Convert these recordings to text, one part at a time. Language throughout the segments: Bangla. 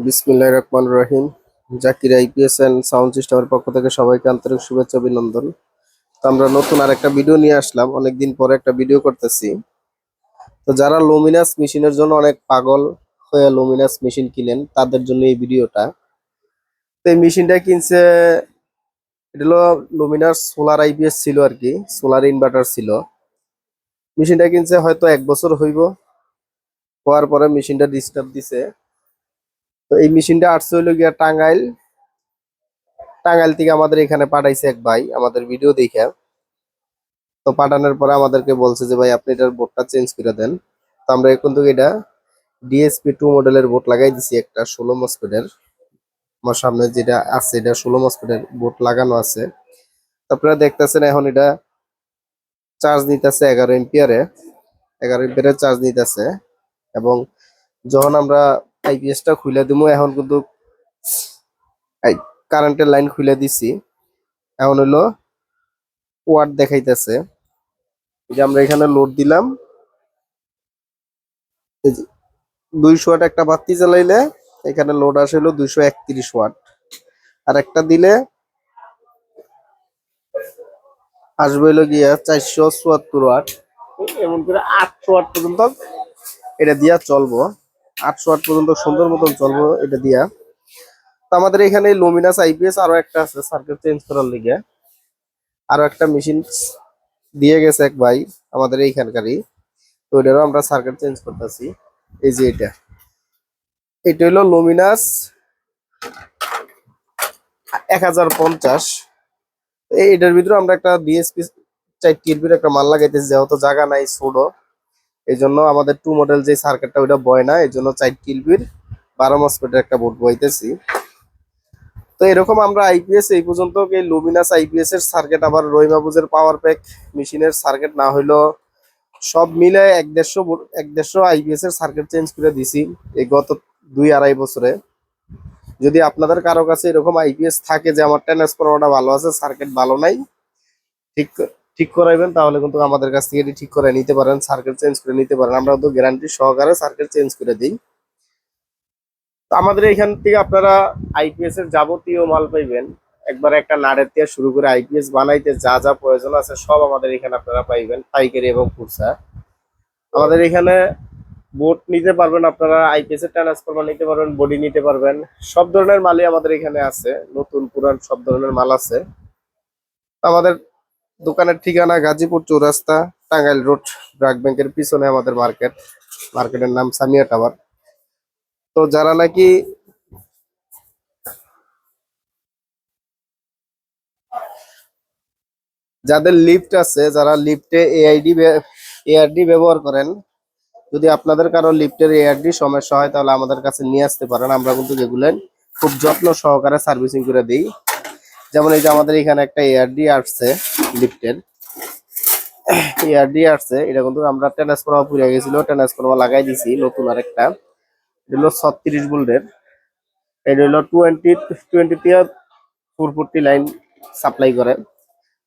বিসমিল্লাহির রহমানির রহিম। জাকির আইপিএস এন্ড সাউন্ড সিস্টেমের পক্ষ থেকে সবাইকে আন্তরিক শুভেচ্ছা অভিনন্দন। তো আমরা নতুন আর একটা ভিডিও নিয়ে আসলাম, অনেকদিন পরে একটা ভিডিও করতেছি। তো যারা লুমিনাস মেশিনের জন্য অনেক পাগল হয়ে লুমিনাস মেশিন কিনেন তাদের জন্য এই ভিডিওটা। তো এই মেশিনটা কিনছে, এটা হলো লুমিনাস সোলার আইপিএস ছিল আর কি, সোলার ইনভার্টার ছিল। মেশিনটা কিনছে হয়তো 1 বছর হইব, হওয়ার পরে মেশিনটা ডিস্টার্ব দিছে। তো এই মেশিনটা আসছে হইলো গিয়া টাঙ্গাইল। টাঙ্গাইল থেকে আমাদের এখানে পাঠাইছে এক ভাই আমাদের ভিডিও দেখে। তো পাঠানোর পরে আমাদেরকে বলছে যে ভাই আপনি এটার বোর্ডটা চেঞ্জ করে দেন। তো আমরা এখন থেকে এটা DSP 2 মডেলের বোর্ড লাগাই দিছি, একটা 16 মসফেটের। আমার সামনে যেটা আছে এটা 16 মসফেটের বোর্ড লাগানো আছে। তো আপনারা দেখতেছেন এখন এটা চার্জ নিতেছে 11 এম্পিয়ারে, 11 এম্পিয়ারের চার্জ নিতেছে। এবং যখন আমরা আইপিএসটা খুলে দিব, এখন কিন্তু কারেন্টের লাইন খুলে দিছি। এখন হলো ওয়াট দেখাইতেছে যে আমরা এখানে লোড দিলাম, 200 ওয়াট একটা বাতি জ্বালাইলে এখানে লোড আসে হলো 231 ওয়াট। আর একটা দিলে আসবে হলো গিয়া 474 ওয়াট। এমন করে 800 ওয়াট পর্যন্ত এটা দিয়া চলবো, 800 ওয়াট পর্যন্ত সুন্দর মতন চলবো এটা দিয়া। তো আমাদের এখানে লুমিনাস আইপিএস আরো একটা আছে সার্কিট চেঞ্জ করার লিগে, আরো একটা মেশিন দিয়ে গেছে এক ভাই আমাদের এইখানকারই। তো এটারও আমরা সার্কিট চেঞ্জ করতেছি। এই যে এটা, এটা হলো লুমিনাস 1050। এটার ভিতরে আমরা একটা ডিএসপি 4 টিএলবির একটা মাল লাগাইতেছি, যেহেতু জায়গা নাই ছোট, এই জন্য আমাদের 2 মডেল যে সার্কিটটা ওইটা বয় না, এই জন্য 4 টিএলবির 12 মসফেটের একটা বোর্ড বইতেছি। তো এরকম আমরা আইপিএস এই পর্যন্ত এই লুমিনাস আইপিএস এর সার্কিট, আবার রহিমাবুজের পাওয়ার প্যাক মেশিনের সার্কিট না হইলো সব মিলে 150 আইপিএস এর সার্কিট চেঞ্জ করে দিছি এই গত 2-2.5 বছরে। যদি আপনাদের কারো কাছে এরকম আইপিএস থাকে যে আমার ট্রান্সফরমারটা ভালো আছে, সার্কিট ভালো নাই, ঠিক ঠিক করাইবেন, তাহলে কিন্তু আমাদের কাছ থেকে এটি ঠিক করে নিতে পারেন, সার্কিট চেঞ্জ করে নিতে পারেন। আমরা তো গ্যারান্টি সহকারে সার্কিট চেঞ্জ করে দিই। তো আমাদের এখান থেকে আপনারা আইপিএস এর যাবতীয় মাল পাইবেন, একবার একটা নাড়ের থেকে শুরু করে আইপিএস বানাইতে যা যা প্রয়োজন আছে সব আমাদের এখানে আপনারা পাইবেন, পাইকারি এবং খুচরা। আমাদের এখানে বোর্ড নিতে পারবেন, আপনারা আইপিএস এর ট্রান্সফরমার নিতে পারবেন, বডি নিতে পারবেন, সব ধরনের মালই আমাদের এখানে আছে, নতুন পুরান সব ধরনের মাল আছে। আমাদের দোকানের ঠিকানা গাজীপুর চৌরাস্তা, টাঙ্গাইল রোড, ব্র্যাক ব্যাংকের পিছনে আমাদের মার্কেট। মার্কেটের নাম সামিয়া টাওয়ার। তো যারা নাকি যাদের লিফট আছে, যারা লিফটে এআরডি ব্যবহার করেন, যদি আপনাদের কারো লিফটের এআরডি সমস্যা হয় তাহলে আমাদের কাছে নিয়ে আসতে পারেন। আমরা কিন্তু যেগুলো খুব যত্ন সহকারে সার্ভিসিং করে দিই। যেমন এই যে আমাদের এখানে একটা এআরডি আসছে, লিফটের এআরডি আসছে, এটা কিন্তু আমরা ট্রান্সফরমার পুড়ে গেছিল, ট্রান্সফরমার লাগাই দিছি নতুন আর একটা। এটা হলো 36 ভোল্টের, এটা হলো 440 লাইন সাপ্লাই করে।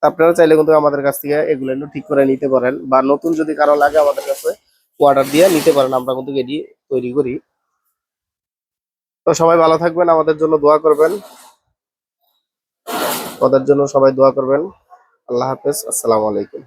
আপনারা চাইলে কিন্তু আমাদের কাছ থেকে এগুলো একটু ঠিক করে নিতে পারেন, বা নতুন যদি কারো লাগে আমাদের কাছে অর্ডার দিয়ে নিতে পারেন, আমরা কিন্তু এটি তৈরি করি। তো সবাই ভালো থাকবেন, আমাদের জন্য দোয়া করবেন, আমাদের জন্য সবাই দোয়া করবেন। আল্লাহ হাফেজ, আসসালামু আলাইকুম।